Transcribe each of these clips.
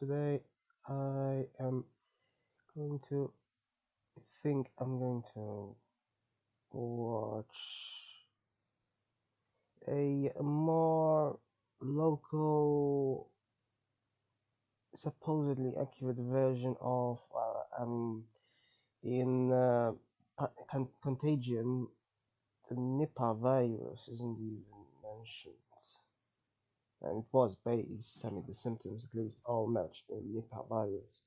today I am going to think I'm going to watch a more local, supposedly accurate version of, in Contagion, the Nipah virus isn't even mentioned. And it was based, the symptoms at least all matched the Nipah virus,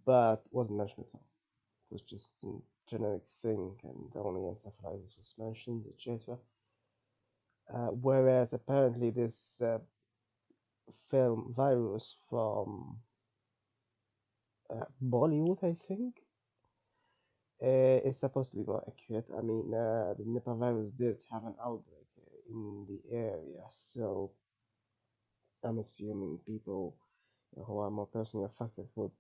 but wasn't mentioned at all. It was just some generic thing, and only encephalitis was mentioned, etc. Whereas apparently this film virus from Bollywood, I think, is supposed to be more accurate. The Nipah virus did have an outbreak in the area, so I'm assuming people who are more personally affected would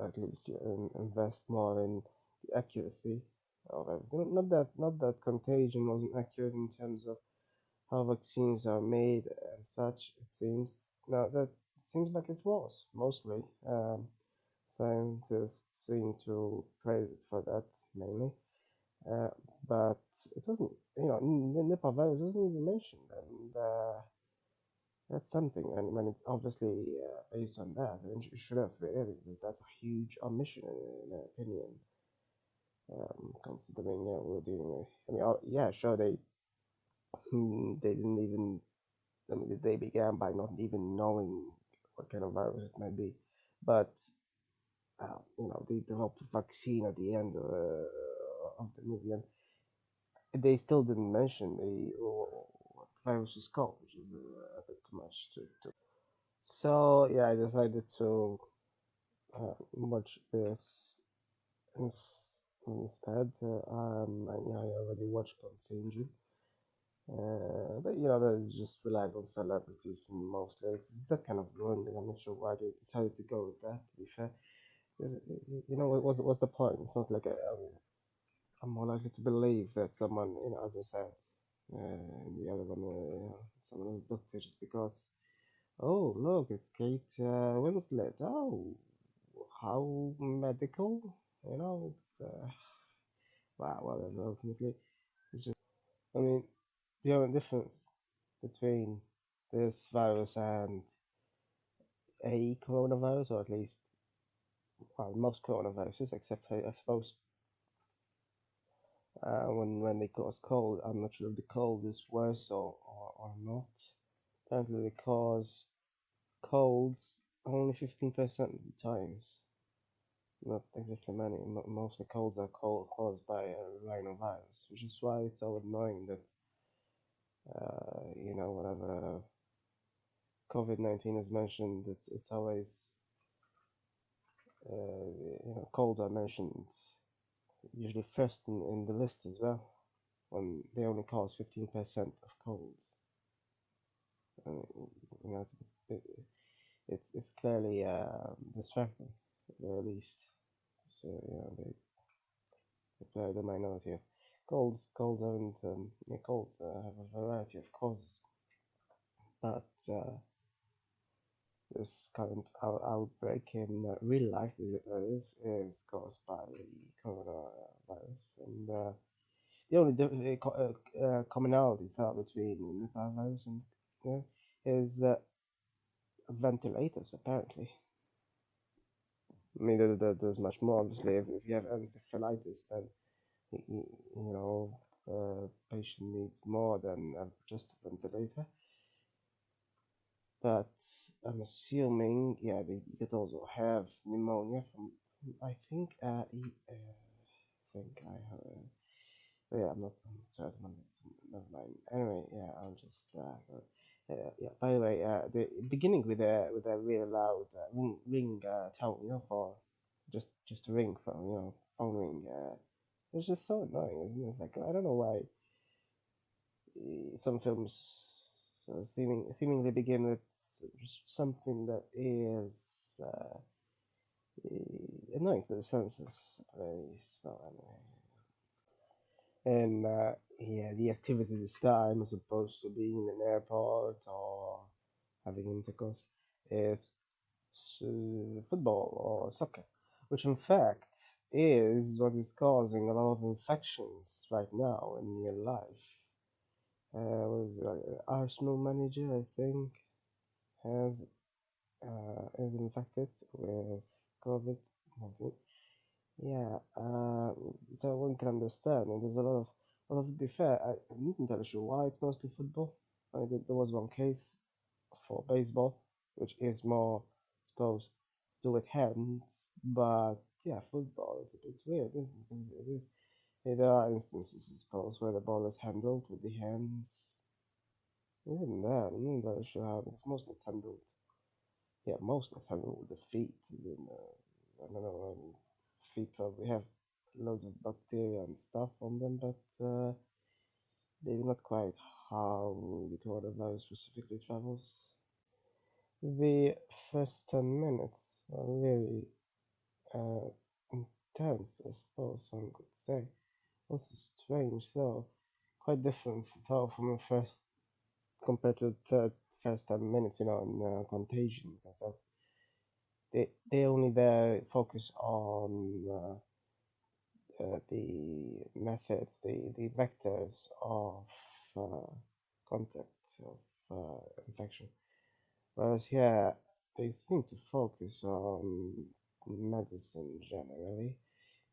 at least invest more in the accuracy of everything. Not that contagion wasn't accurate in terms of how vaccines are made and such. It seems now that it seems like it was mostly. Scientists seem to praise it for that mainly, uh, but it wasn't. The Nipah virus wasn't even mentioned, and that's something. And when it's obviously based on that, and it should have been, because that's a huge omission in my opinion. Considering we're dealing with, yeah, sure, they didn't even. They began by not even knowing what kind of virus it might be, but they developed a vaccine at the end of the movie, and they still didn't mention what virus is called, which is a bit too much to. So yeah, I decided to watch this instead. I already watched Contagion. But they just rely on celebrities mostly. It's that kind of blending. I'm not sure why they decided to go with that. To be fair, 'Cause, what's the point? It's not like I'm more likely to believe that someone, as I said, the other one, someone who's booked it just because. Oh, look, it's Kate Winslet. Oh, how medical? It's wow, whatever. Ultimately, it's just. I mean, the only difference between this virus and a coronavirus, or at least, well, most coronaviruses, except I suppose when they cause cold, I'm not sure if the cold is worse or not. Apparently, they cause colds only 15% of the times. Not exactly many. Most of the colds are caused by a rhinovirus, which is why it's so annoying that whenever COVID-19 is mentioned, it's always colds are mentioned usually first in the list as well, when they only cause 15% of colds. It's it's clearly distracting at the very least. So they play the minority of colds aren't colds have a variety of causes, but this current outbreak in real life is caused by the coronavirus, and the only commonality found between the Nipah virus and is ventilators apparently. There's much more. Obviously, if you have encephalitis, then patient needs more than just a ventilator. But I'm assuming, yeah, they could also have pneumonia from. I think, think I heard. But yeah, I'm not certain on that. So never mind. Anyway, yeah, I'll just. Yeah. By the way, the beginning with a really loud ring tone, for just a ring phone, phone ring. It's just so annoying, isn't it? Like, I don't know why some films seemingly begin with something that is annoying to the senses. Well, anyway. And yeah, the activity this time, as opposed to being in an airport or having intercourse, is football or soccer, which in fact is what is causing a lot of infections right now in real life. Arsenal manager, I think, has is infected with COVID-19. Yeah, so one can understand, and there's a lot of. Well, to be fair, I'm not entirely sure why it's mostly football. There was one case for baseball, which is more supposed to do with hands, but yeah, football is a bit weird, isn't it? It is. There are instances, I suppose, where the ball is handled with the hands. Even that, I'm not entirely sure how it's mostly it's handled. Yeah, mostly it's handled with the feet. I don't know. Feet probably have loads of bacteria and stuff on them, but maybe not quite how the coronavirus specifically travels. The first 10 minutes are really uh, intense, I suppose one could say. Also strange, though. Quite different, though, from the first compared to the first 10 minutes, in Contagion, because they only there focus on the methods, the vectors of contact of infection. Whereas here, they seem to focus on medicine generally.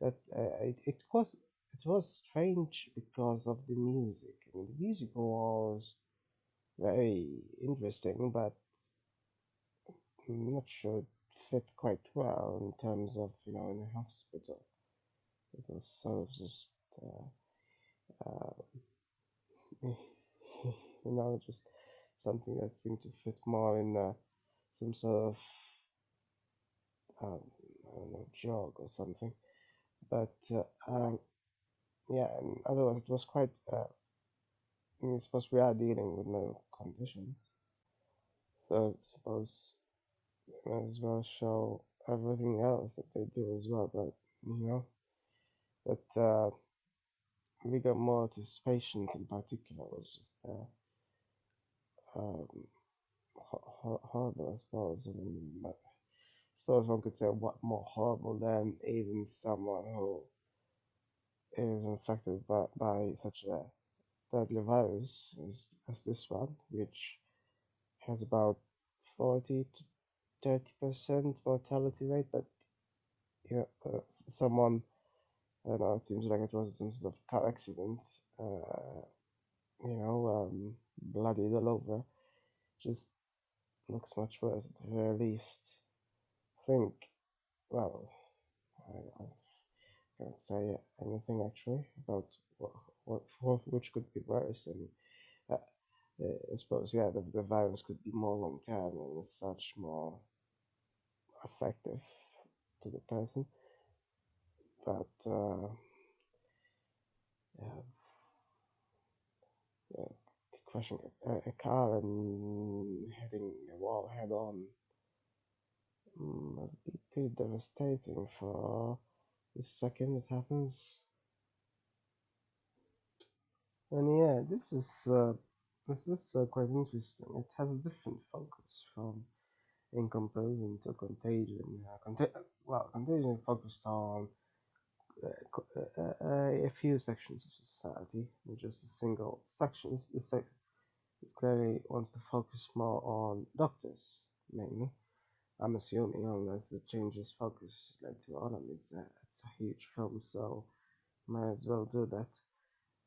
That it was strange because of the music. I mean, the music was very interesting, but I'm not sure it fit quite well in terms of in a hospital. It was sort of just uh, just something that seemed to fit more in some sort of I don't know, jog or something. But yeah, and otherwise it was quite. I suppose we are dealing with medical conditions, so I suppose we might as well show everything else that they do as well. But you know, that we got more to this patient in particular was just um, horrible, I suppose. I mean, I suppose one could say what more horrible than even someone who is infected by such a deadly virus as this one, which has about 40 to 30% mortality rate. But someone, I don't know, it seems like it was some sort of car accident, bloodied all over. Just looks much worse at the very least. Think, well, I can't say anything actually about which could be worse. And uh, I suppose, yeah, the virus could be more long term and as such more effective to the person. But yeah, yeah, crashing a car and hitting a wall head on must be pretty devastating for the second it happens. And yeah, this is quite interesting. It has a different focus from in comparison to Contagion. Contagion focused on a few sections of society, not just a single section. This clearly wants to focus more on doctors, mainly. I'm assuming, unless it changes focus later on. I mean, it's a huge film, so might as well do that.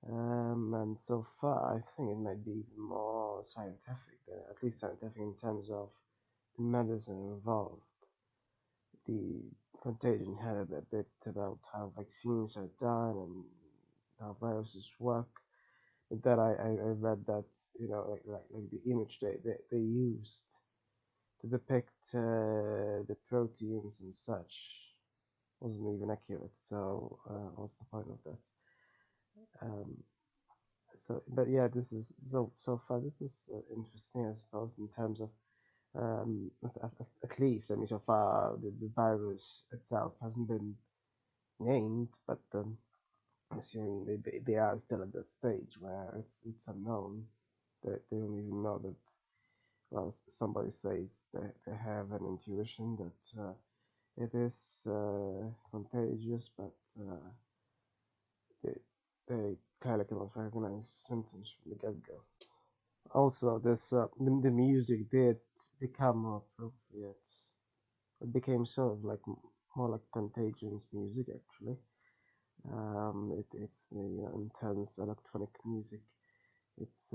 And so far, I think it might be even more scientific, at least scientific in terms of the medicine involved. The Contagion had a bit about how vaccines are done and how viruses work. But then I read that like the image they used to depict the proteins and such wasn't even accurate. So what's the point of that? Um, but yeah, this is so far. This is interesting, I suppose, in terms of at least. I mean, so far the virus itself hasn't been named, but assuming they are still at that stage where it's unknown. They don't even know that well, somebody says they have an intuition that it is contagious, but they, they clearly cannot recognize symptoms from the get-go. Also, the music did become more appropriate. It became sort of like more like contagious music, actually. It's intense electronic music. It's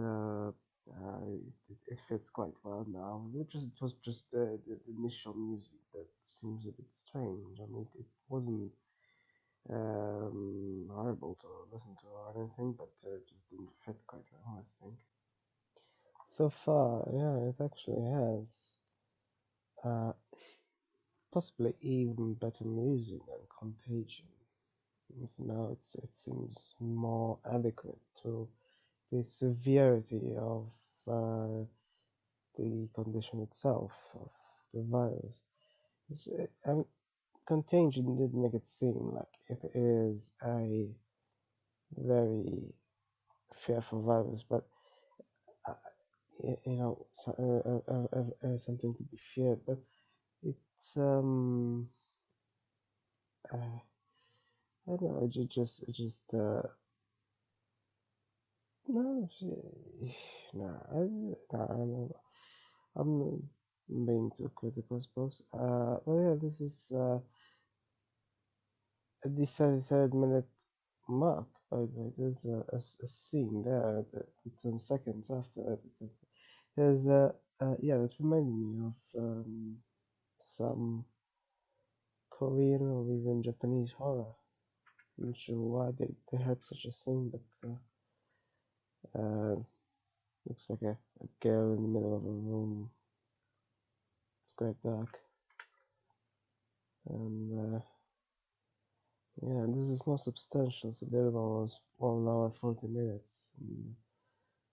it fits quite well now. It was just the initial music that seems a bit strange. I mean, it wasn't horrible to listen to or anything, but it just didn't fit quite well, I think. So far, yeah, it actually has uh, possibly even better music than Contagion. So now it seems more adequate to the severity of the condition itself of the virus. I mean, Contagion did make it seem like it is a very fearful virus, but uh, something to be feared. But it's I don't know. It just no, nah, I'm being too critical, I suppose. But yeah, this is at the 33rd minute mark. By the way, there's a scene there, 10 seconds after. There's yeah, that reminded me of some Korean or even Japanese horror. I'm not sure why they had such a scene, but looks like a girl in the middle of a room. It's quite dark, and yeah, this is more substantial. So the other one was 1 hour 40 minutes. And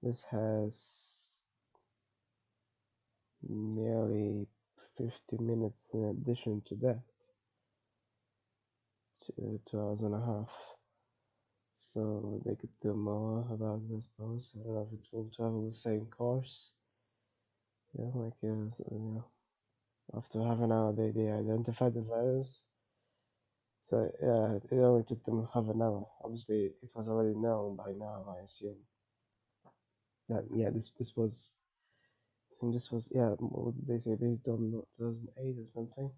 this has nearly 50 minutes in addition to that, 2 hours and a half. So they could do more about it, I suppose. I don't know if it will travel the same course. Yeah, like after half an hour they identified the virus. So yeah, it only took them half an hour. Obviously, it was already known by now, I assume. That yeah, this was. I think this was yeah. What did they say? Based on 2008 or something.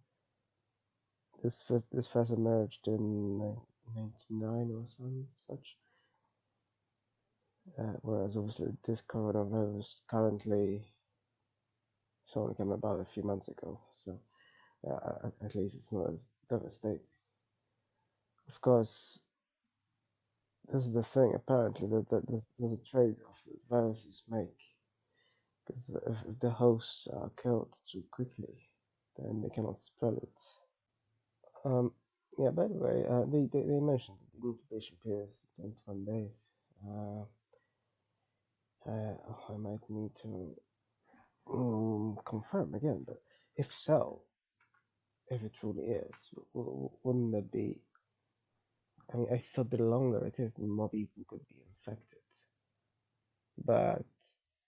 This first emerged in 1999 or some such. Whereas obviously this coronavirus currently it's only came about a few months ago. So at least it's not as devastating. Of course, this is the thing. Apparently, that there's a trade-off that viruses make. Because if the hosts are killed too quickly, then they cannot spread it. Yeah, by the way, they mentioned that the incubation period is 21 days. Uh, I might need to confirm again, but if so, if it truly is, wouldn't that be? I mean, I thought the longer it is, the more people could be infected. But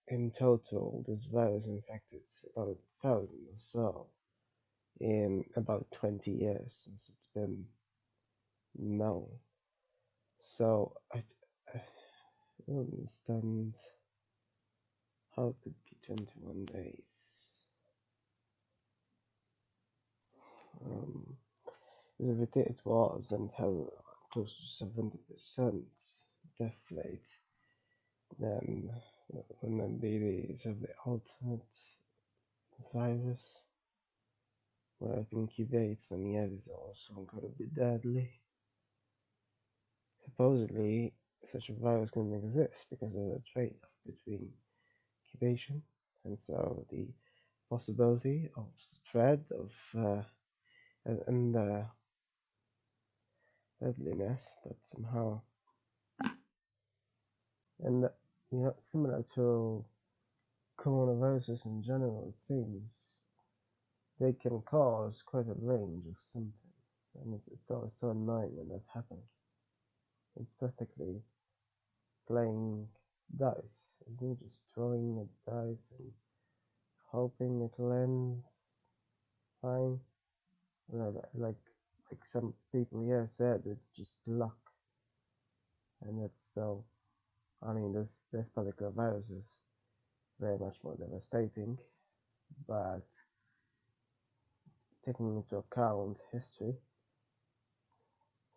in total, this virus infected about 1,000 or so in about 20 years since it's been known. So I don't understand how it could be 21 days. Um, if it was and has close to 70% death rate, then wouldn't that be the sort of the ultimate virus where it incubates and yet it's also incredibly deadly? Supposedly, such a virus couldn't exist because of a trade-off between incubation and so the possibility of spread of and deadliness, but somehow and similar to coronaviruses in general, it seems they can cause quite a range of symptoms, and it's always so annoying when that happens. It's practically playing dice, isn't it? Just throwing a dice and hoping it lands fine. Like some people here said, it's just luck, and it's so. I mean, this particular virus is very much more devastating, but taking into account history,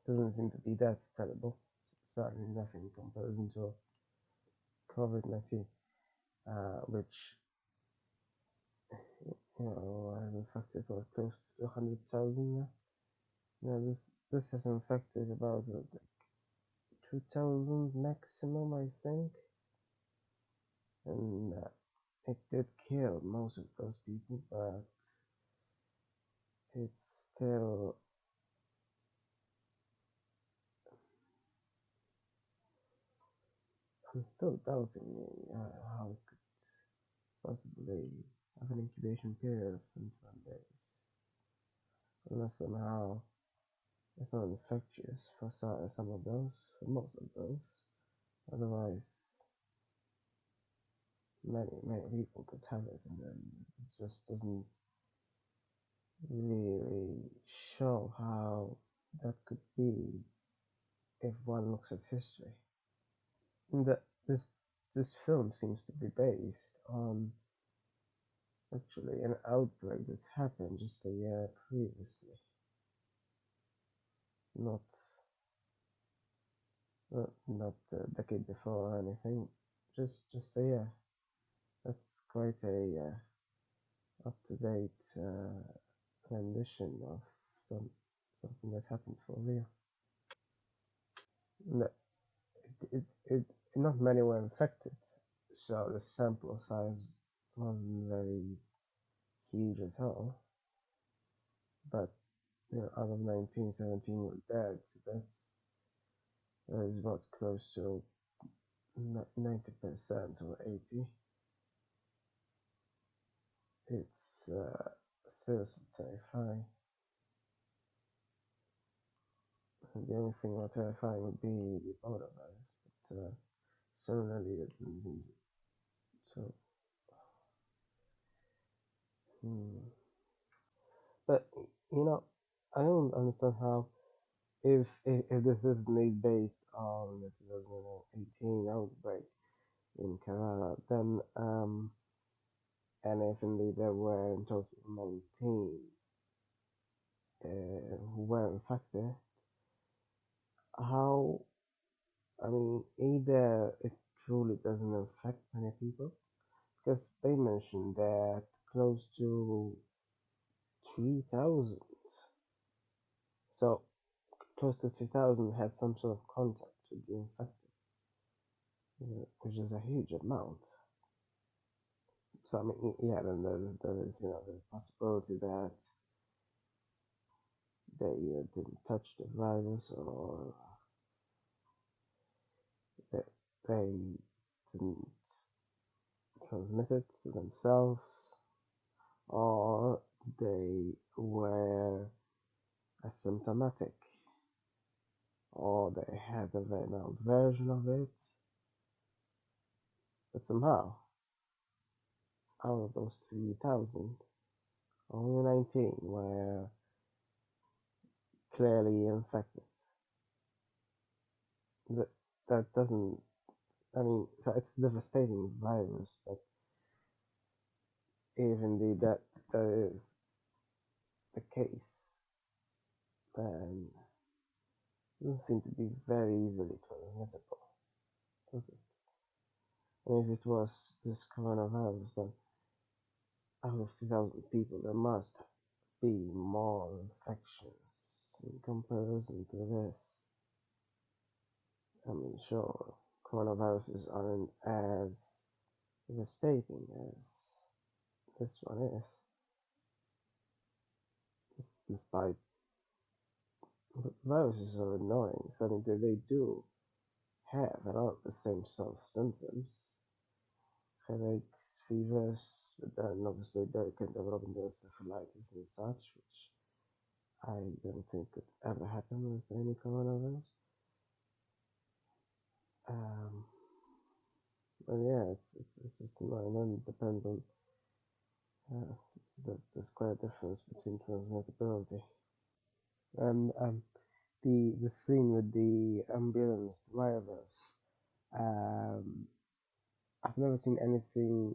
doesn't seem to be that spreadable. Certainly nothing in comparison to COVID-19, which has infected close to 100,000 now. Yeah, this has infected about 2,000 maximum, I think, and it did kill most of those people, but it's still. I'm still doubting how it could possibly have an incubation period of 21 days, unless somehow it's not infectious for some of those, for most of those. Otherwise, many people could have it, and then it just doesn't really show how that could be if one looks at history. That this film seems to be based on actually an outbreak that happened just a year previously, not not a decade before or anything, just a year. That's quite a up to date rendition of something that happened for real. No, it, it, it not many were infected, so the sample size wasn't very huge at all. But out of 19, 17 were dead. So that is what close to 90% or 80. It's seriously terrifying. And the only thing more terrifying would be the Ebola virus, but similarly, it isn't. So, hmm. But I don't understand how if this is made based on the 2018 outbreak in Kerala, then and if indeed there were in total 19 who were infected, how, I mean, either it truly doesn't affect many people, because they mentioned that close to 3,000, so close to 3,000 had some sort of contact with the infected, which is a huge amount. So I mean, yeah, then there is the possibility that they didn't touch the virus, or they, they didn't transmit it to themselves, or they were asymptomatic, or they had a very mild version of it. But somehow, out of those 3,000, only 19 were clearly infected. That, that doesn't, I mean, so it's a devastating virus, but if indeed that is the case, then it doesn't seem to be very easily transmittable, does it? And if it was this coronavirus, then out of 2,000 people, there must be more infections in comparison to this. I mean, sure, coronaviruses aren't as devastating as this one is, despite viruses are annoying. So I mean, they do have a lot of the same sort of symptoms, headaches, fevers, but then obviously they can develop into encephalitis and such, which I don't think could ever happen with any coronavirus. Um, but yeah, it's just annoying. And it depends on Uh, there's quite a difference between transmittability and the scene with the ambulance drivers. Um, I've never seen anything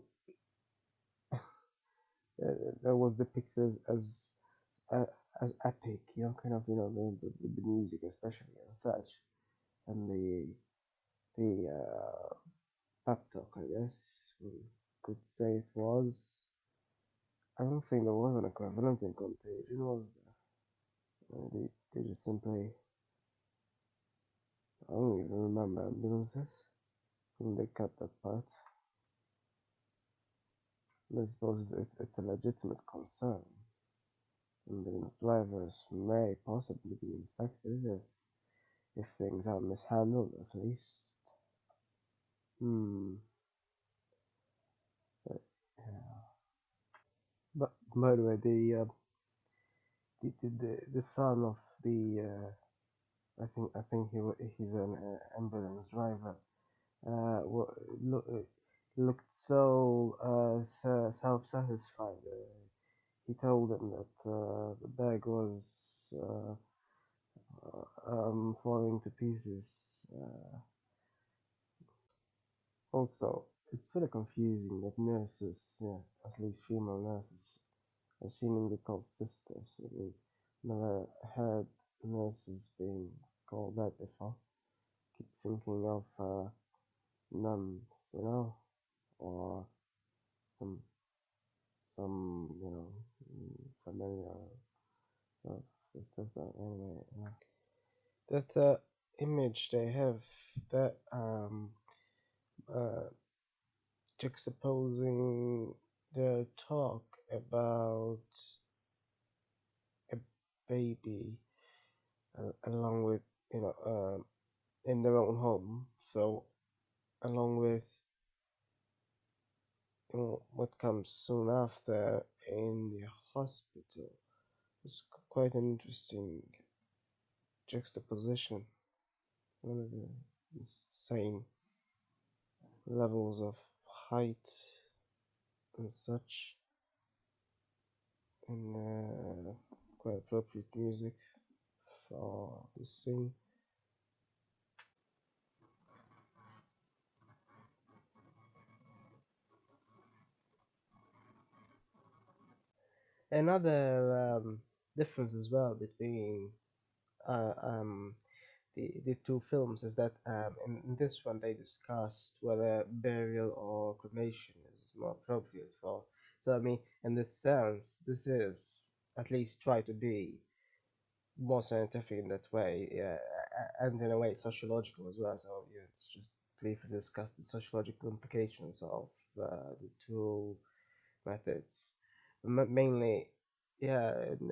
that was depicted uh, as epic, kind of, the music especially and such, and the pep talk, I guess we could say it was. I don't think there was an equivalent in Contagion, was there? They just simply, I don't even remember ambulances. I think they cut that part. I suppose it's a legitimate concern. Ambulance drivers may possibly be infected if things are mishandled, at least. Hmm. But, yeah. But by the way, the son of the I think he's an ambulance driver. Looked so self-satisfied. He told them that the bag was falling to pieces. Also, it's very confusing that nurses, yeah, at least female nurses, are seemingly called sisters. I mean, never heard nurses being called that before. Keep thinking of nuns, or some familiar sort of sisters. But anyway, that image they have, that uh, juxtaposing their talk about a baby along with in their own home. So along with what comes soon after in the hospital, it's quite an interesting juxtaposition. One of the insane levels of height and such, and quite appropriate music for the scene. Another difference as well between uh, um, the two films is that in this one they discussed whether burial or cremation is more appropriate for. So I mean, in this sense, this is at least try to be more scientific in that way, yeah, and in a way sociological as well. So yeah, it's just briefly discuss the sociological implications of the two methods. Mainly, yeah, and,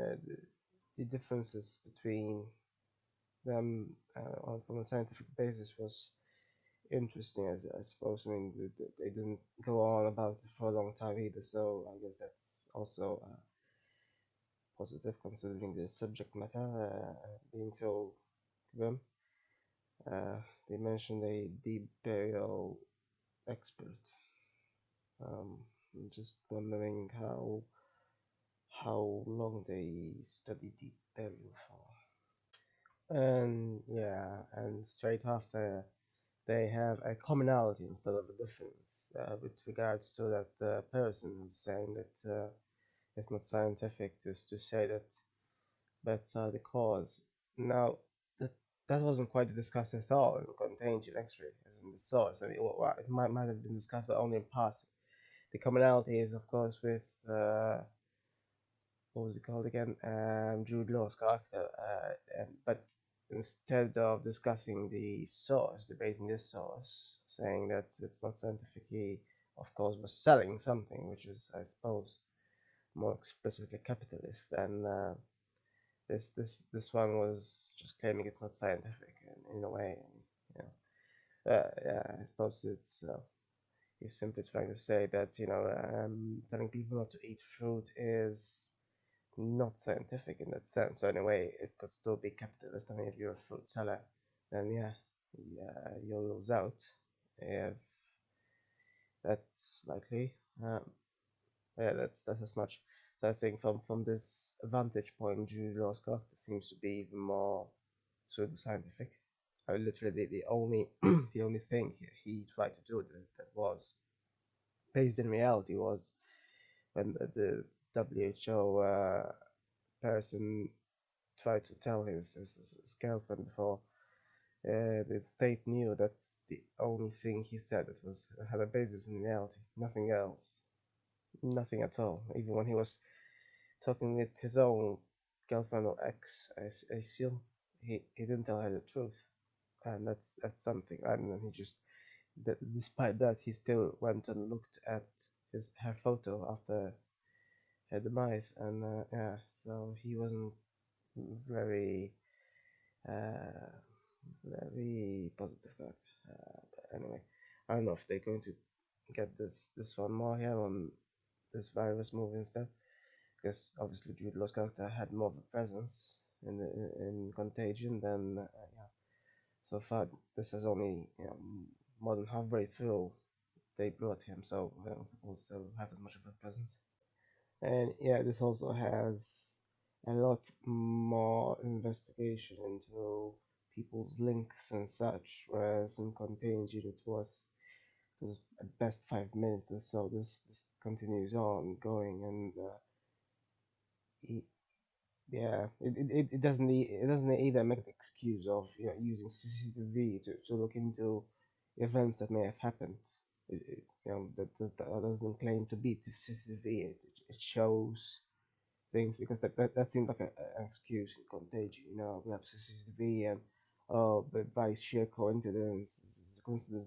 the differences between them from a scientific basis was interesting, as I suppose. I mean, they didn't go on about it for a long time either, so I guess that's also positive considering the subject matter being so grim. They mentioned a deep burial expert. I'm just wondering how long they studied deep burial for. And yeah, and straight after they have a commonality instead of a difference with regards to that person who's saying that it's not scientific to say that bats are the cause. Now, that that wasn't quite discussed at all in Contagion X-ray, as in the source. I mean, it might have been discussed, but only in passing. The commonality is, of course, with what was it called again? Jude Law's character. But instead of discussing the source, debating this source, saying that it's not scientific, he, of course, was selling something which is, I suppose, more explicitly capitalist. And this one was just claiming it's not scientific in a way. And, yeah, I suppose it's. He's simply trying to say that telling people not to eat fruit is not scientific in that sense. So in a way, it could still be capitalist. I mean, if you're a fruit seller, then yeah, you'll lose out if that's likely. Yeah, that's as much. So I think from this vantage point, Jude Law's character seems to be even more pseudoscientific. I mean, literally the only the only thing he tried to do that was based in reality was when the WHO person tried to tell his girlfriend before the state knew that's the only thing he said that was had a basis in reality, nothing else, nothing at all. Even when he was talking with his own girlfriend or ex, I assume he didn't tell her the truth, and that's something. And then he just, despite that, he still went and looked at his her photo after her demise, and yeah, so he wasn't very uh, very positive about. But anyway, I don't know if they're going to get this one more here on this virus movie instead, because obviously Jude Law's character had more of a presence in Contagion than yeah. So far, this has only, more than halfway through they brought him, so I don't suppose they'll have as much of a presence. And yeah, this also has a lot more investigation into people's links and such, whereas in Contagion it was at best 5 minutes or so. This continues on going, and yeah, it doesn't it doesn't either make the excuse of, using CCTV to look into events that may have happened. That doesn't claim to be the CCTV. It shows things, because that seemed like an excuse in Contagion. We have CCTV, and but by sheer coincidence,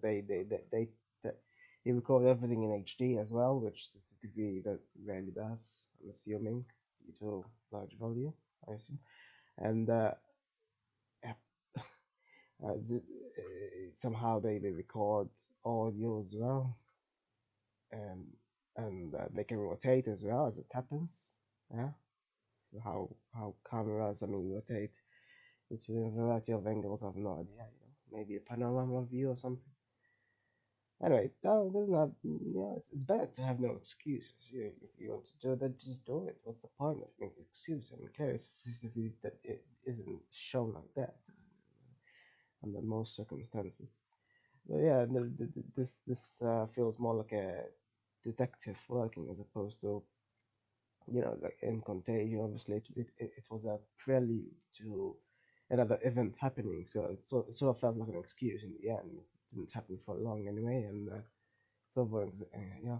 they record everything in HD as well, which CCTV that rarely does. I'm assuming due to large volume, I assume, and yeah, somehow they record audio as well, and they can rotate as well as it happens. Yeah, how cameras, I mean, rotate between a variety of angles. I have no idea. Maybe a panorama view or something. Anyway, no, it doesn't have. It's better to have no excuses. If you want to do that, just do it. What's the point of making an excuse? I mean, clearly, it's that it isn't shown like that under most circumstances. But yeah, this feels more like a detective working as opposed to, like in Contagion. Obviously, it was a prelude to another event happening, so it sort of felt like an excuse in the end. It didn't happen for long anyway, and so yeah,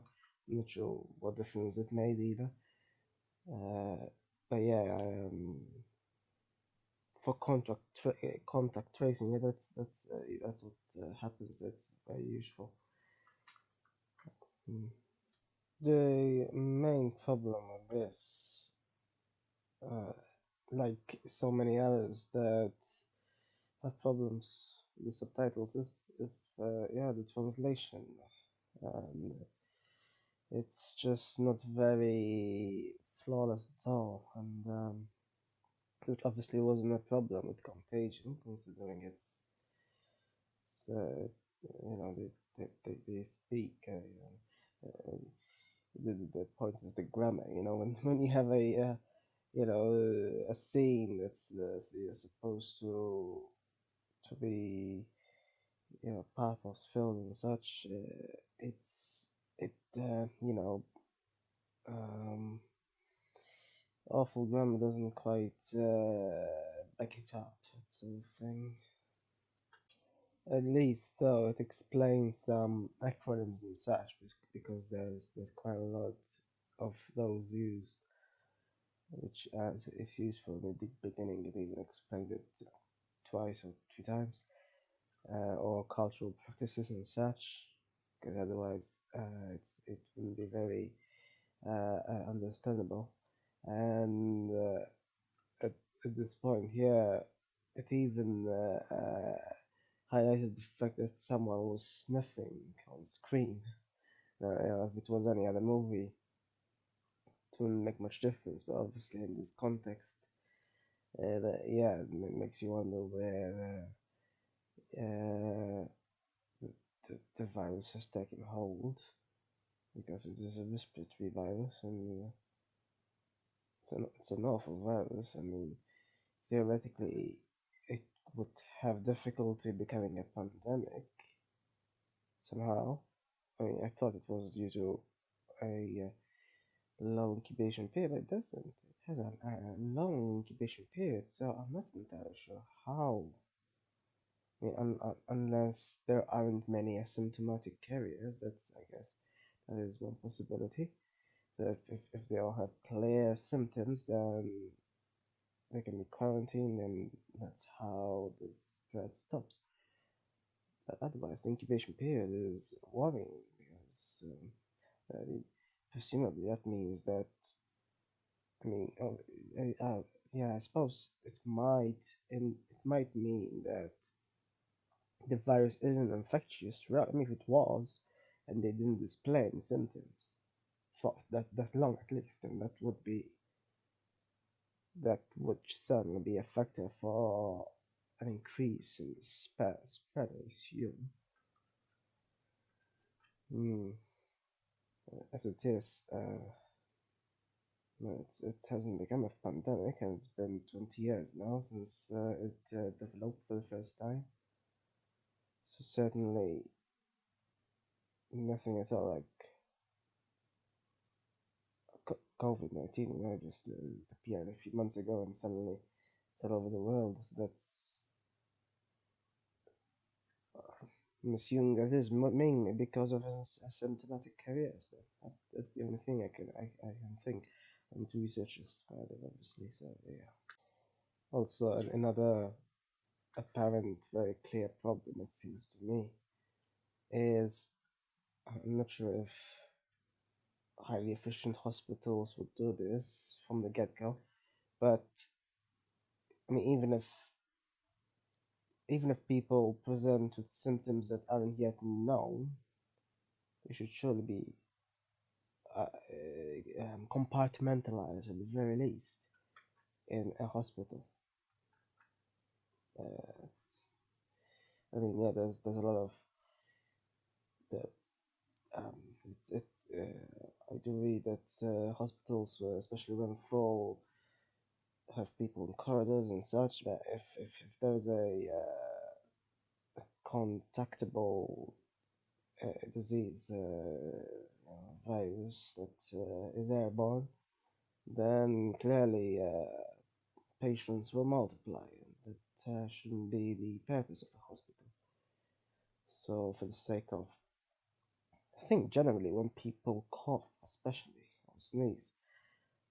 I'm not sure what difference it made either. But yeah, for contact tracing, yeah, that's what happens. It's very useful. Mm. The main problem with this, uh, like so many others that have problems with the subtitles, is yeah, the translation. Um, it's just not very flawless at all, and it obviously wasn't a problem with Contagion, considering it's they speak. The point is the grammar. When you have a scene that's supposed to be, pathos filled and such. It um, awful grammar doesn't quite back it up, that sort of thing. At least, though, it explains some acronyms and such, because there's quite a lot of those used, which is useful. In the beginning, it even explained it twice or three times, or cultural practices and such, because otherwise it wouldn't be very understandable. And at, at this point here, it even highlighted the fact that someone was sniffing on screen. If it was any other movie, it wouldn't make much difference, but obviously in this context, yeah, it makes you wonder where the virus has taken hold. because it is a respiratory virus and it's an awful virus. I mean, theoretically, it would have difficulty becoming a pandemic somehow. I mean, I thought it was due to a low incubation period, but it doesn't. It has a long incubation period, so I'm not entirely sure how. I mean, unless there aren't many asymptomatic carriers, that's, I guess, that is one possibility. So if they all have clear symptoms, then they can be quarantined, and that's how the spread stops. But otherwise, the incubation period is worrying because presumably that means that, I mean, yeah, I suppose it might mean that the virus isn't infectious throughout. I mean, if it was, and they didn't display any symptoms for that long at least, then that would certainly be a factor for an increase in the spread, I assume. Mm, as it is, no, it hasn't become a pandemic, and it's been 20 years now since it developed for the first time. So certainly nothing at all like COVID-19, just appeared a few months ago and suddenly it's all over the world. So that's, I'm assuming that is mainly because of his asymptomatic careers. That's the only thing I can think. And research is further, obviously. So yeah. Also, another apparent, very clear problem, it seems to me, is I'm not sure if highly efficient hospitals would do this from the get-go, but I mean, even if people present with symptoms that aren't yet known, they should surely be compartmentalized at the very least in a hospital. Uh, I mean, yeah, there's a lot of the um, it's it. I do read that hospitals, especially when full, have people in corridors and such. But if there's a contactable disease virus that is airborne, then clearly patients will multiply, and that shouldn't be the purpose of the hospital. So, for the sake of, I think generally when people cough, especially or sneeze,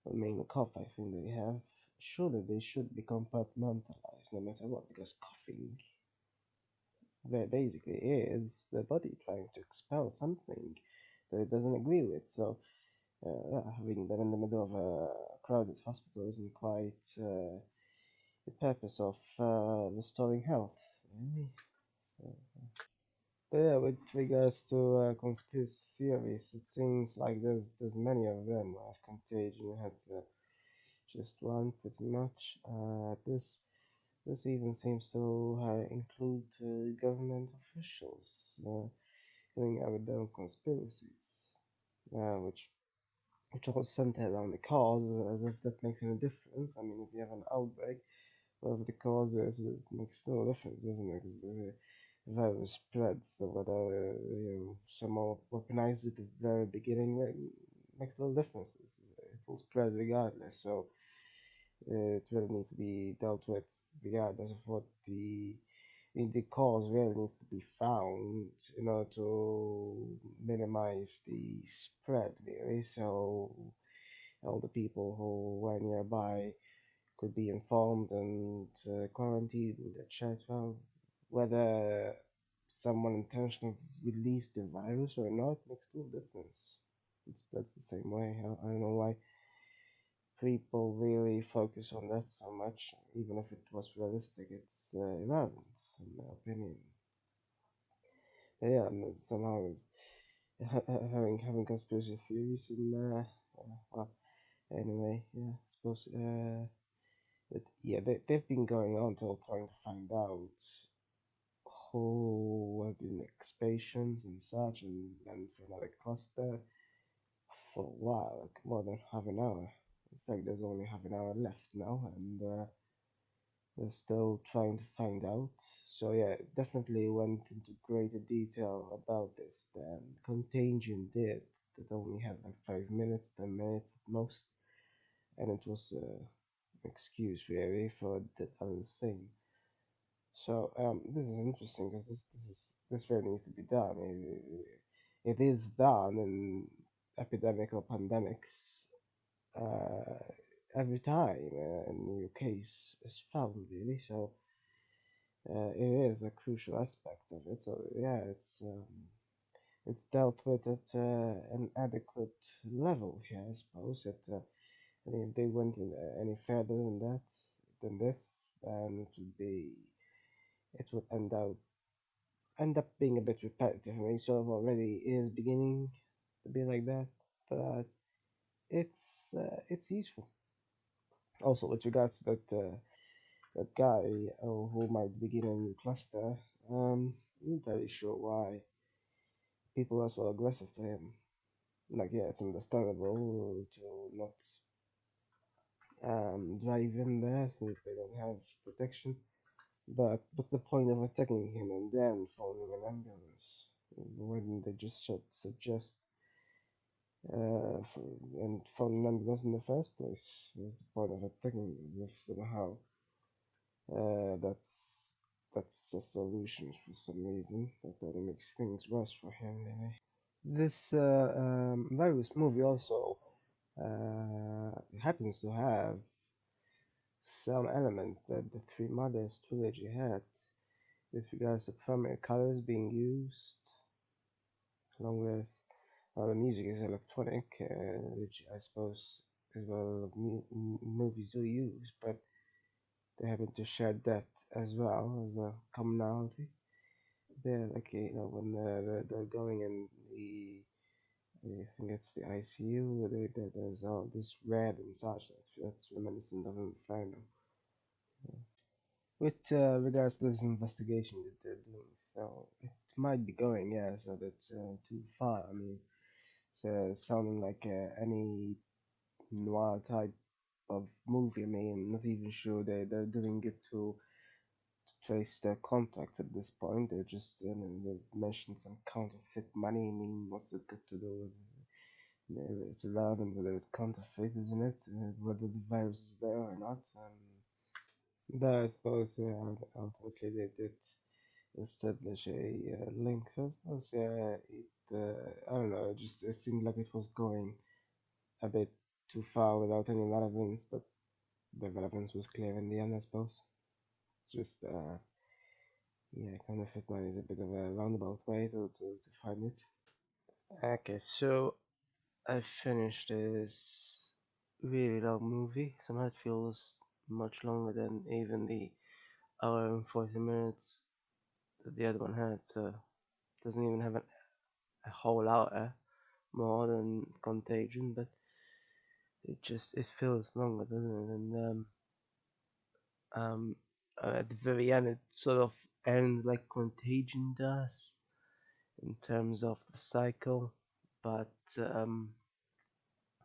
the main cough I think they have, surely they should be compartmentalized no matter what, because coughing basically is the body trying to expel something that it doesn't agree with. So, yeah, having them in the middle of a crowded hospital isn't quite the purpose of restoring health, really. So, but yeah, with regards to conspiracy theories, it seems like there's many of them. As Contagion had just one, pretty much. This even seems to include government officials coming out with their own conspiracies, which all center around the cause, as if that makes any difference. I mean, if you have an outbreak, whatever the cause is, it makes no difference, doesn't it? 'Cause the virus spreads, so whether someone weaponized it at the very beginning, makes no difference. It will spread regardless. So it really needs to be dealt with regardless of what the cause really needs to be found in order to minimize the spread, really. So all the people who were nearby could be informed and quarantined and checked. Well, whether someone intentionally released the virus or not makes no difference. It spreads the same way. I don't know why people really focus on that so much. Even if it was realistic, it's irrelevant, in my opinion. But yeah, and somehow it's, having conspiracy theories and well, anyway, yeah, I suppose. But yeah, they've been going on till trying to find out who was the next patients and such, and then for another cluster. for a while, like more than half an hour. In fact, there's only half an hour left now, and we're still trying to find out. So yeah, definitely went into greater detail about this than Contagion did. That only had like 5 minutes, 10 minutes at most, and it was an excuse really for that other thing. So this is interesting because this really needs to be done. It is done in epidemic or pandemics uh, every time a new case is found, really. So it is a crucial aspect of it. So yeah, it's dealt with at an adequate level here, I suppose. I mean, if they went any further than that, than this, then it would end up being a bit repetitive. I mean, sort of already is beginning to be like that, but it's useful. Also, with regards to that guy who might begin a new cluster, I'm not very sure why people are so aggressive to him. Like, yeah, it's understandable to not drive in there since they don't have protection. But what's the point of attacking him and then phoning an ambulance? Why didn't they just suggest for, and phone an ambulance in the first place? What's the point of attacking him if somehow uh, that's that's a solution for some reason? That only makes things worse for him, really. This virus movie also happens to have some elements that the Three Mothers trilogy had, with regards to primary colors being used, along with the music is electronic, which I suppose as well movies do use, but they happen to share that as well as a commonality. They're like, when they're going in I think it's the ICU, there's all this red and such. That's reminiscent of Inferno. With regards to this investigation that they're doing, so it might be going, yeah, so that's too far. I mean, it's sounding like any noir type of movie. I mean, I'm not even sure they're doing it to trace their contacts at this point. They're just, they mentioned some counterfeit money. I mean, what's it got to do with it's irrelevant whether it's counterfeit, isn't it? Whether the virus is there or not. But I suppose ultimately they did establish a link. So I suppose I don't know. It seemed like it was going a bit too far without any relevance, but the relevance was clear in the end. I suppose. Just yeah, counterfeit money is a bit of a roundabout way to find it. Okay, so I finished this really long movie. Somehow it feels much longer than even the hour and 40 minutes that the other one had. So it doesn't even have a whole hour more than Contagion, but it feels longer, doesn't it? And um, at the very end, it sort of ends like Contagion does in terms of the cycle. But um,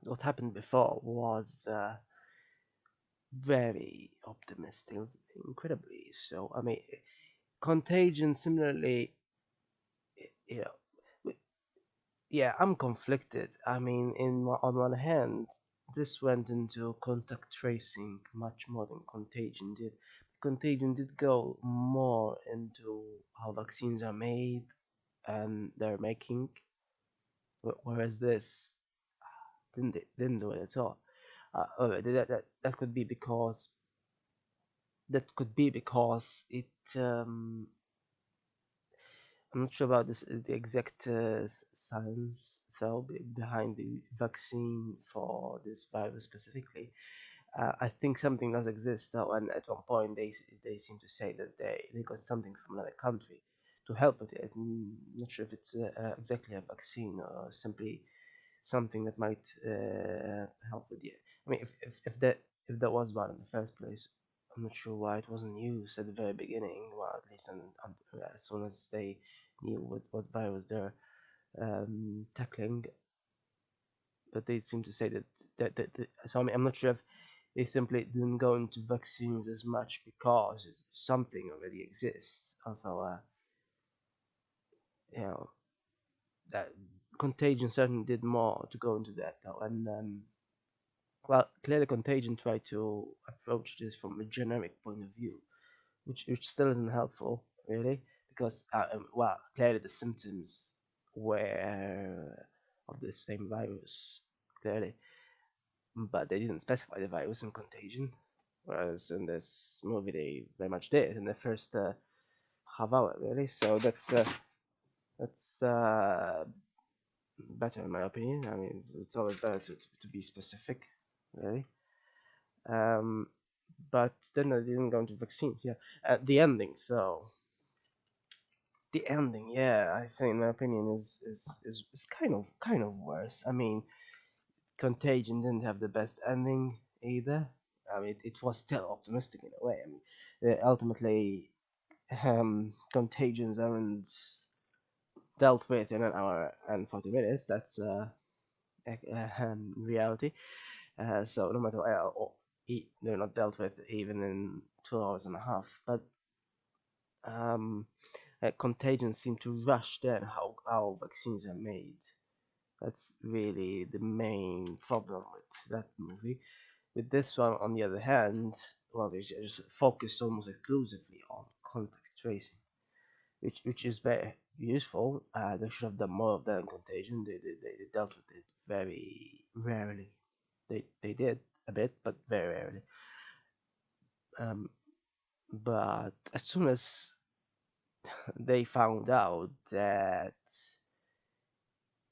what happened before was very optimistic, incredibly so. I mean, Contagion similarly, you know, yeah, I'm conflicted. I mean, on one hand, this went into contact tracing much more than Contagion did. Contagion did go more into how vaccines are made and their making, whereas this didn't do it at all. That could be because it I'm not sure about this the exact science though behind the vaccine for this virus specifically. I think something does exist though, and at one point they seem to say that they got something from another country to help with it. Not sure if it's exactly a vaccine or simply something that might help with it. I mean, if that was one in the first place, I'm not sure why it wasn't used at the very beginning. Well, at least as soon as they knew what virus they're tackling. but they seem to say that so I mean, I'm not sure if they simply didn't go into vaccines as much because something already exists. Although, you know, that Contagion certainly did more to go into that though, and well, clearly Contagion tried to approach this from a generic point of view, which still isn't helpful really, because well, clearly the symptoms were of the same virus, clearly, but they didn't specify the virus in Contagion, whereas in this movie they very much did in the first half hour, really. So that's better in my opinion. I mean, it's always better to be specific, really. Um, but then I didn't go into vaccines. Yeah, the ending. So the ending, yeah, I think in my opinion is kind of worse. I mean, Contagion didn't have the best ending either. I mean, it was still optimistic in a way. I mean, ultimately, Contagions aren't dealt with in an hour and 40 minutes. That's reality. So no matter what, they're not dealt with even in 2 hours and a half. But um, Contagion seem to rush then how vaccines are made. That's really the main problem with that movie. With this one, on the other hand, well, they just focused almost exclusively on contact tracing, which is very useful. They should have done more of that in Contagion. They dealt with it very rarely. They did a bit, but very rarely. Um, but as soon as they found out that,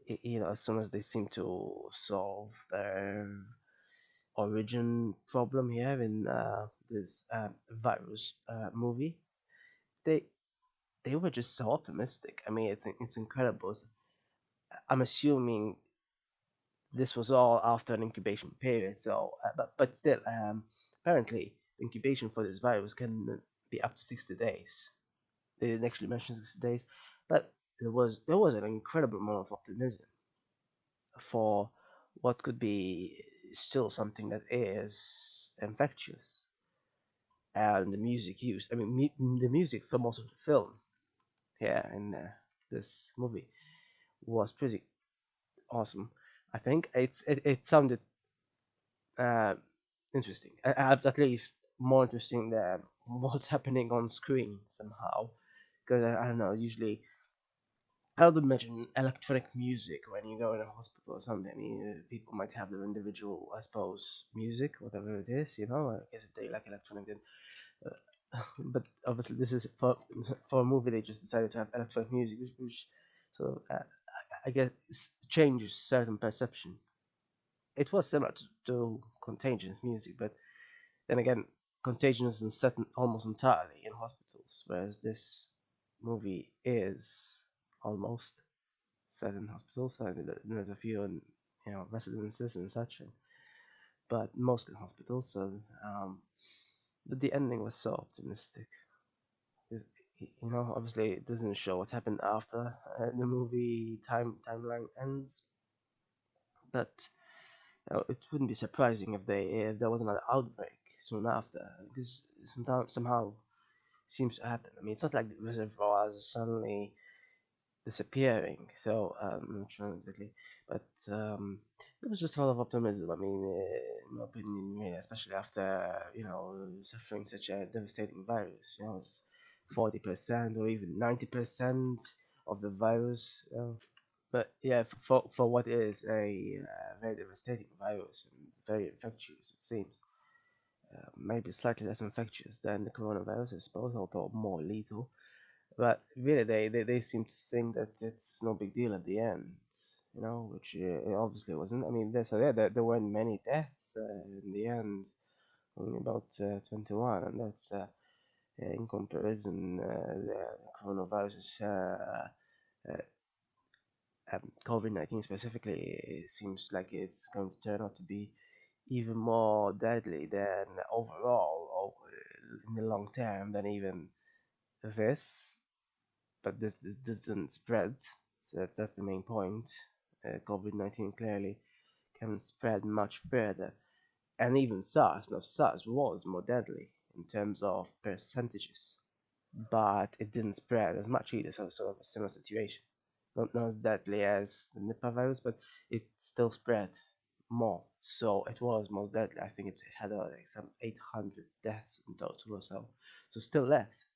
as soon as they seem to solve their origin problem here in this virus movie, they they were just so optimistic. I mean, it's incredible. I'm assuming this was all after an incubation period. So, but still, apparently, the incubation for this virus can be up to 60 days. They didn't actually mention 60 days, but there was an incredible amount of optimism for what could be still something that is infectious. And the music used, I mean, the music for most of the film here in this movie was pretty awesome. I think it sounded uh, interesting. At least more interesting than what's happening on screen somehow. Because I don't know, usually I would imagine electronic music when you go in a hospital or something. I mean, people might have their individual, I suppose, music, whatever it is. I guess if they like electronic, then. But obviously, this is for a movie. They just decided to have electronic music, which so I guess changes certain perception. It was similar to Contagion's music, but then again, Contagion is set almost entirely in hospitals, whereas this movie is almost set in hospitals. So there's a few in residences and such, but mostly in hospitals. So, but the ending was so optimistic. Is- Obviously, it doesn't show what happened after the movie timeline ends, but it wouldn't be surprising if there was another outbreak soon after, because somehow seems to happen. I mean, it's not like the reservoirs are suddenly disappearing. So not sure exactly, but there was just a lot of optimism. I mean, in my opinion, yeah, especially after suffering such a devastating virus. 40% or even 90% of the virus. But yeah, for what is a very devastating virus and very infectious, it seems. Maybe slightly less infectious than the coronavirus, I suppose, although more lethal. But really, they seem to think that it's no big deal at the end, which it obviously wasn't. I mean, there weren't many deaths in the end, only about 21, and that's in comparison, the coronavirus, COVID-19 specifically, seems like it's going to turn out to be even more deadly than overall, in the long term, than even this. But this doesn't spread. So that's the main point. COVID-19 clearly can spread much further. And even SARS, now SARS was more deadly in terms of percentages, but it didn't spread as much either. So sort of a similar situation. Not as deadly as the Nipah virus, but it still spread more. So it was most deadly. I think it had like some 800 deaths in total or so. So still less.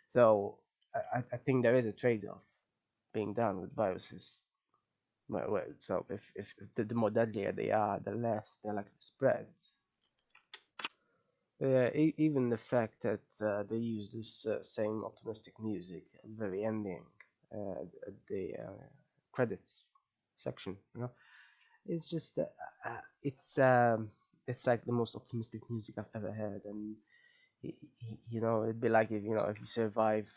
So I think there is a trade-off being done with viruses. So if the more deadlier they are, the less they're likely to spread. Even the fact that they use this same optimistic music at the very ending, at the credits section, it's just it's like the most optimistic music I've ever heard, and it'd be like if you survive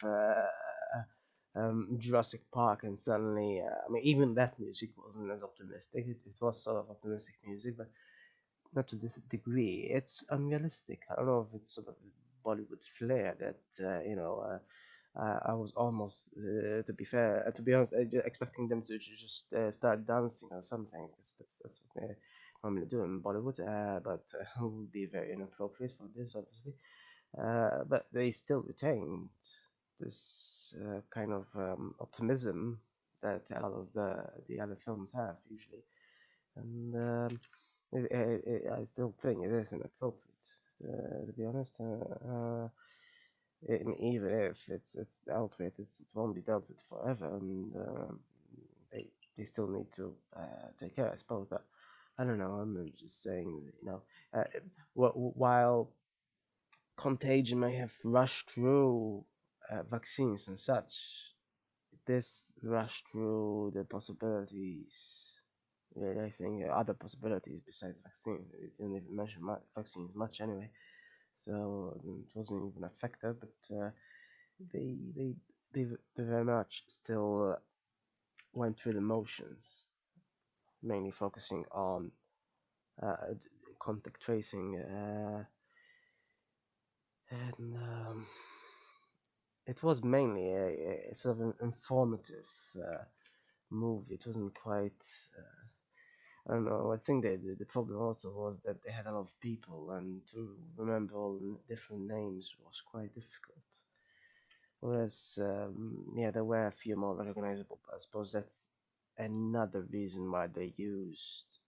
Jurassic Park and suddenly, I mean, even that music wasn't as optimistic. It was sort of optimistic music, but not to this degree. It's unrealistic. I don't know if it's sort of Bollywood flair that I was almost, to be fair, to be honest, expecting them to just start dancing or something. 'Cause that's what they normally do in Bollywood. But it would be very inappropriate for this, obviously. But they still retained this kind of optimism that a lot of the other films have usually, and I still think it is inappropriate, to be honest. Even if it's dealt with, it won't be dealt with forever, and they they still need to take care, I suppose. But I don't know. I'm just saying, while contagion may have rushed through vaccines and such, this rushed through the possibilities. Yeah, I think other possibilities besides vaccine. It didn't even mention vaccines much anyway, so it wasn't even a factor. But they they they very much still went through the motions, mainly focusing on contact tracing, and it was mainly a sort of an informative movie. It wasn't quite. I don't know. I think the problem also was that they had a lot of people, and to remember all the different names was quite difficult. Whereas, yeah, there were a few more recognizable. But I suppose that's another reason why they used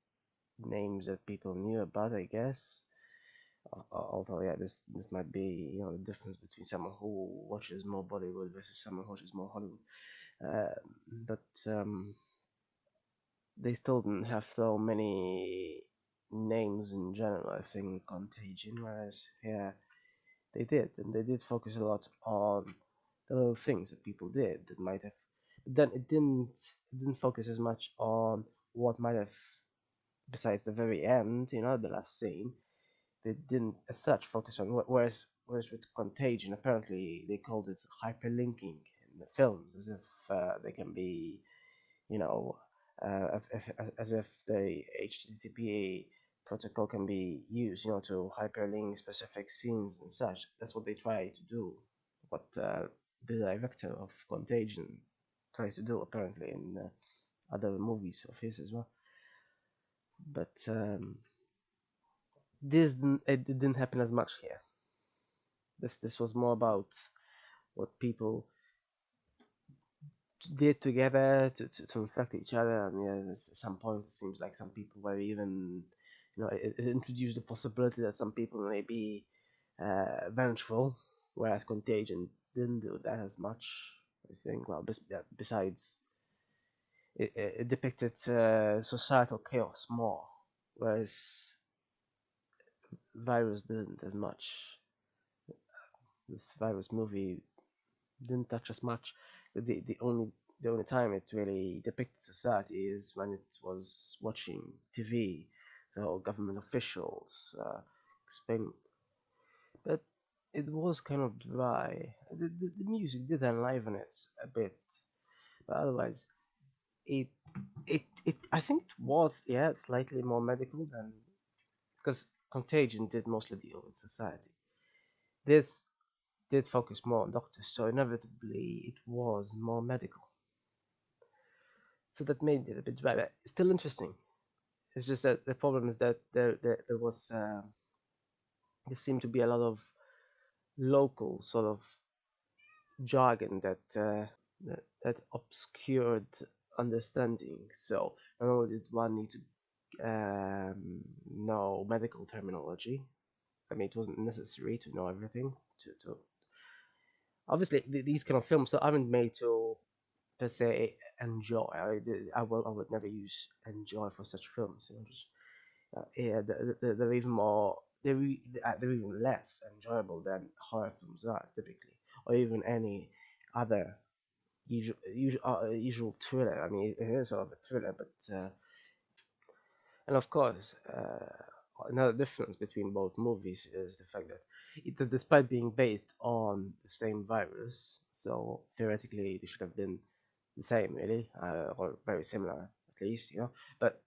names that people knew about, I guess. Although, yeah, this might be the difference between someone who watches more Bollywood versus someone who watches more Hollywood. But they still didn't have so many names in general. I think Contagion, whereas yeah, they did, and they did focus a lot on the little things that people did that might have. But then it didn't focus as much on what might have, besides the very end, the last scene. They didn't as such focus on whereas with Contagion, apparently they called it hyperlinking in the films, as if they can be, you know, as if the HTTP protocol can be used, to hyperlink specific scenes and such. That's what they try to do. What the director of Contagion tries to do, apparently, in other movies of his as well. But it didn't happen as much here. This was more about what people did together to infect each other. And yeah, at some point it seems like some people were even, it introduced the possibility that some people may be vengeful, whereas Contagion didn't do that as much. I think. Well, besides, it depicted societal chaos more, whereas Virus didn't as much. This Virus movie didn't touch us much. The only time it really depicted society is when it was watching TV, so government officials explain, but it was kind of dry. The music did enliven it a bit, but otherwise, it it I think it was, yeah, slightly more medical than, because Contagion did mostly deal with society. This did focus more on doctors, so inevitably it was more medical. So that made it a bit dry, but still interesting. It's just that the problem is that there was there seemed to be a lot of local sort of jargon that obscured understanding. So not only did one need to know medical terminology. I mean, it wasn't necessary to know everything. To obviously these kind of films aren't made to per se enjoy. I would never use enjoy for such films. You know, just, yeah, they're even more they're even less enjoyable than horror films are typically, or even any other usual thriller. I mean, it is sort of a thriller, but and of course, another difference between both movies is the fact that despite being based on the same virus, so theoretically they should have been the same, really, or very similar at least, you know. But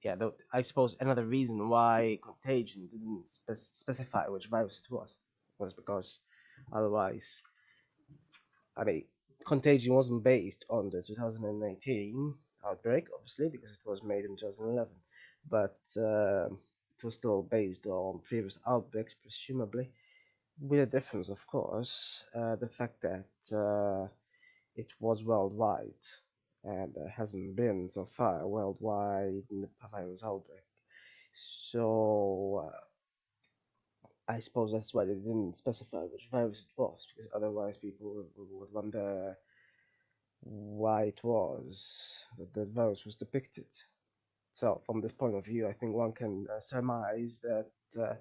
yeah, though, I suppose another reason why Contagion didn't specify which virus it was because otherwise, I mean, Contagion wasn't based on the 2019 outbreak, obviously, because it was made in 2011, but it was still based on previous outbreaks, presumably, with a difference, of course, the fact that it was worldwide, and there hasn't been so far a worldwide Nipah virus outbreak. So I suppose that's why they didn't specify which virus it was, because otherwise people would wonder why it was that the virus was depicted. So, from this point of view, I think one can surmise that uh,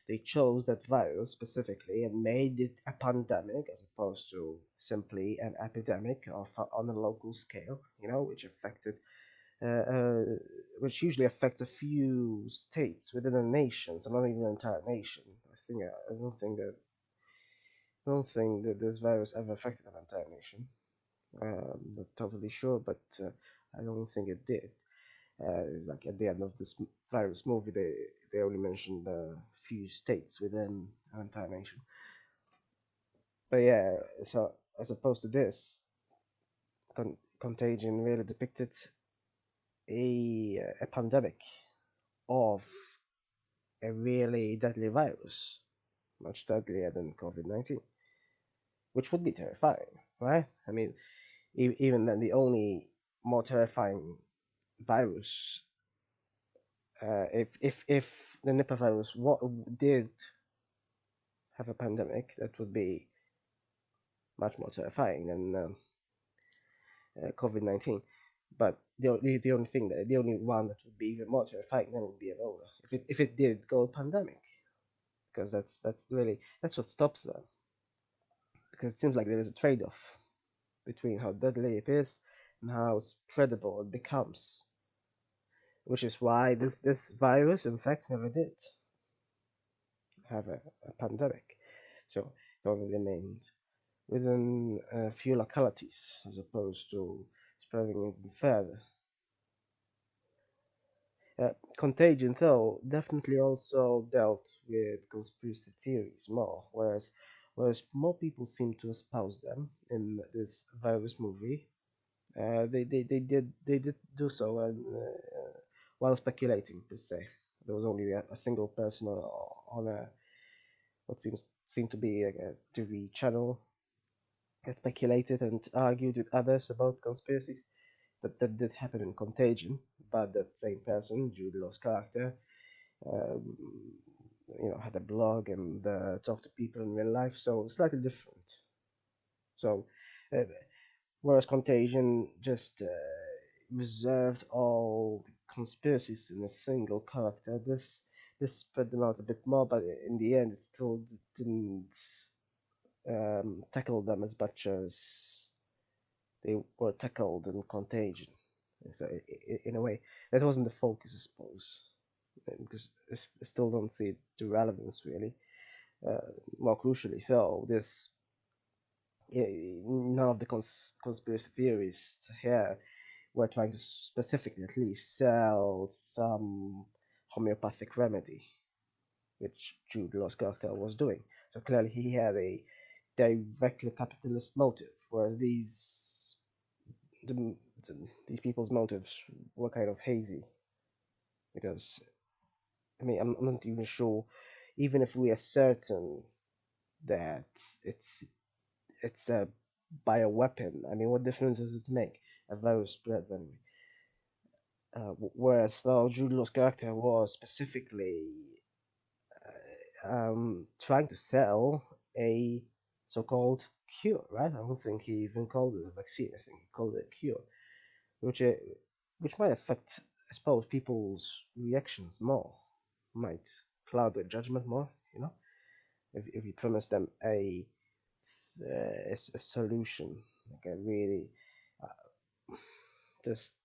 they chose that virus specifically and made it a pandemic as opposed to simply an epidemic on a local scale, you know, uh, uh, which usually affects a few states within a nation, so not even an entire nation. I don't think that this virus ever affected an entire nation. Not totally sure, but I don't think it did. Like at the end of this virus movie, they only mentioned a few states within an entire nation. But yeah, so as opposed to this, Contagion really depicted a pandemic of a really deadly virus, much deadlier than COVID-19, which would be terrifying, right? I mean, even then, the only more terrifying virus, if the Nipah virus did have a pandemic, that would be much more terrifying than COVID 19. But the only thing that the only one that would be even more terrifying then would be Ebola if it did go pandemic, because that's what stops them, because it seems like there is a trade off between how deadly it is and how spreadable it becomes, which is why this virus in fact never did have a pandemic, so it only remained within a few localities as opposed to spreading even further. Contagion, though, definitely also dealt with conspiracy theories more, whereas more people seem to espouse them in this virus movie. They did do so while speculating per se. There was only a single person on a what seemed to be a TV channel that speculated and argued with others about conspiracies. That did happen in Contagion, but that same person, Jude Law's character, um, had a blog and talked to people in real life, so slightly different. So, uh, whereas Contagion just reserved all the conspiracies in a single character, this spread them out a bit more, but in the end, it still didn't tackle them as much as they were tackled in Contagion. So, in a way, that wasn't the focus, I suppose, because I still don't see the relevance really. Uh, More crucially, though, this none of the conspiracy theorists here were trying to specifically, at least, sell some homeopathic remedy, which Jude Law's character was doing. So clearly, he had a directly capitalist motive, whereas the, these people's motives were kind of hazy. because I mean I'm not even sure, even if we are certain that it's it's a bioweapon. I mean, what difference does it make? A virus spreads anyway. Whereas now Jude Law's character was specifically trying to sell a so-called cure, right? I don't think he even called it a vaccine. I think he called it a cure, which uh, which might affect, I suppose, people's reactions more, might cloud their judgment more. You know, if you promise them a solution, like a really just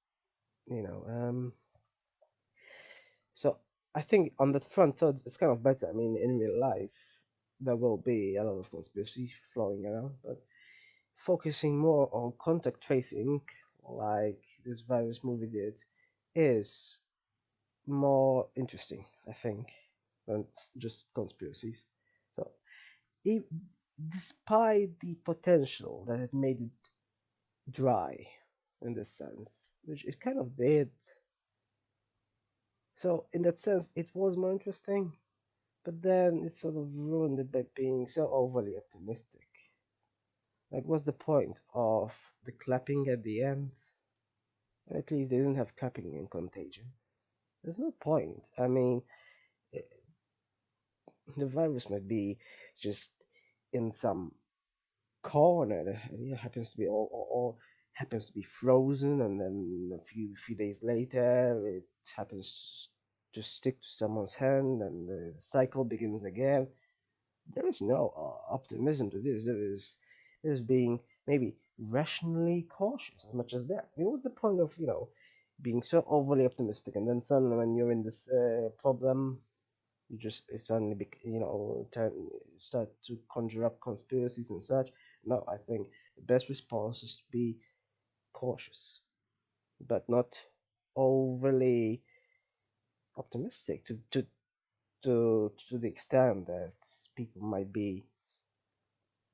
so I think on the front thoughts it's kind of better. I mean, in real life there will be a lot of conspiracy flowing around, but focusing more on contact tracing, like this virus movie did, is more interesting, I think, than just conspiracies. So, e despite the potential that it made it dry in this sense, which it kind of did, so in that sense, it was more interesting. But then it sort of ruined it by being so overly optimistic. Like, what's the point of the clapping at the end? At least they didn't have clapping in Contagion. There's no point. I mean, eh, the virus might be just in some corner that happens to be or happens to be frozen, and then a few days later it happens to stick to someone's hand, and the cycle begins again. There is no optimism to this. There is being maybe rationally cautious as much as that. I mean, what's the point of being so overly optimistic, and then suddenly when you're in this problem, you just it suddenly start to conjure up conspiracies and such. No, I think the best response is to be cautious, but not overly optimistic to the extent that people might be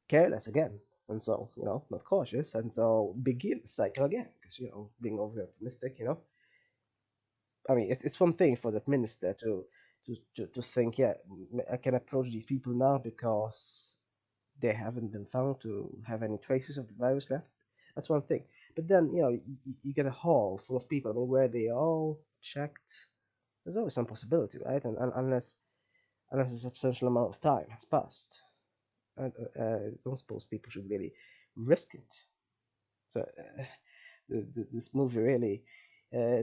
careless again. And so, not cautious, and so begin the cycle again. Because, being over optimistic, I mean, it's one thing for that minister to think, yeah, I can approach these people now because they haven't been found to have any traces of the virus left. That's one thing. But then, you get a hall full of people, I mean, where they all checked. There's always some possibility, right? And unless a substantial amount of time has passed. I don't suppose people should really risk it. So this movie really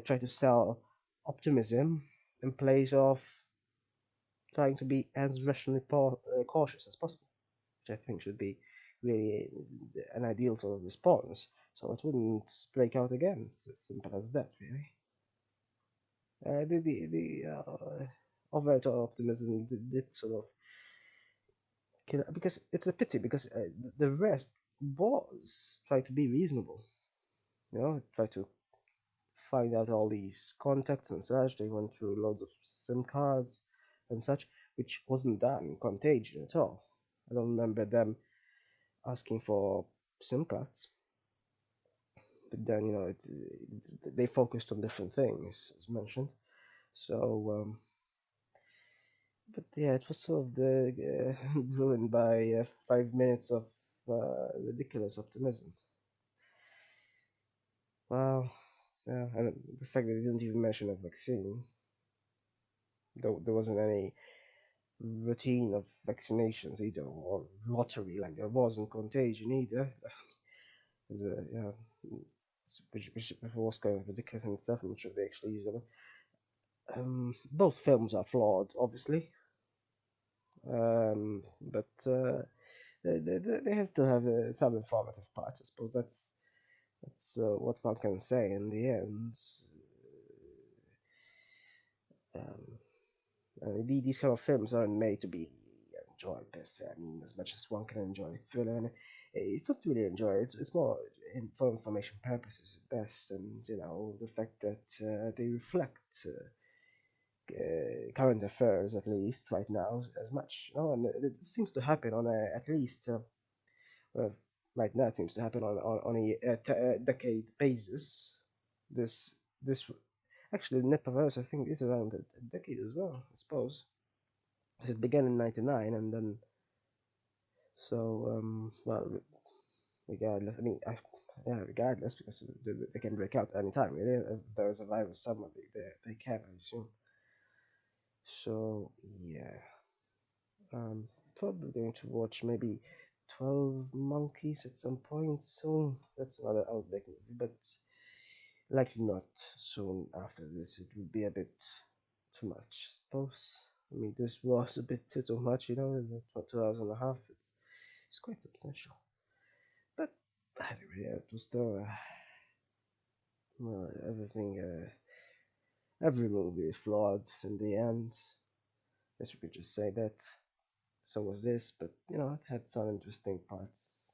tried to sell optimism in place of trying to be as rationally cautious as possible, which I think should be really an ideal sort of response. So it wouldn't break out again. It's as simple as that, really. The overt optimism did sort of kill because it's a pity because the rest was trying to be reasonable. Try to find out all these contacts and such. They went through loads of SIM cards and such, which wasn't done in Contagion at all. I don't remember them asking for SIM cards, but then they focused on different things, as mentioned. So, but yeah, it was sort of ruined by 5 minutes of ridiculous optimism. Wow, yeah, and the fact that they didn't even mention a vaccine, though there wasn't any routine of vaccinations either, or lottery like there was in Contagion either. Yeah, which was kind of ridiculous in itself. I'm not sure if they actually used it. Both films are flawed, obviously, but they still have some informative parts. I suppose that's what one can say in the end. Um, these kind of films aren't made to be enjoyed per se. I mean, as much as one can enjoy a thriller, and it's not really enjoy. It's more for information purposes at best, and the fact that they reflect current affairs at least right now as much. And it seems to happen on at least well, right now it seems to happen on a decade basis. This this Actually, Nepaverse, I think, is around a decade as well, I suppose. Because it began in '99, and then well, regardless, I mean, yeah, regardless, because they can break out anytime. Really, if there's a virus somewhere, they can, I assume. So yeah, um, probably going to watch maybe 12 Monkeys at some point soon. That's another Outback movie, but likely not soon after this. It would be a bit too much, I suppose. I mean, this was a bit too much, for 2 hours and a half. It's quite substantial. But anyway, yeah, it was still, well, every movie is flawed in the end. Guess we could just say that. So was this, but it had some interesting parts.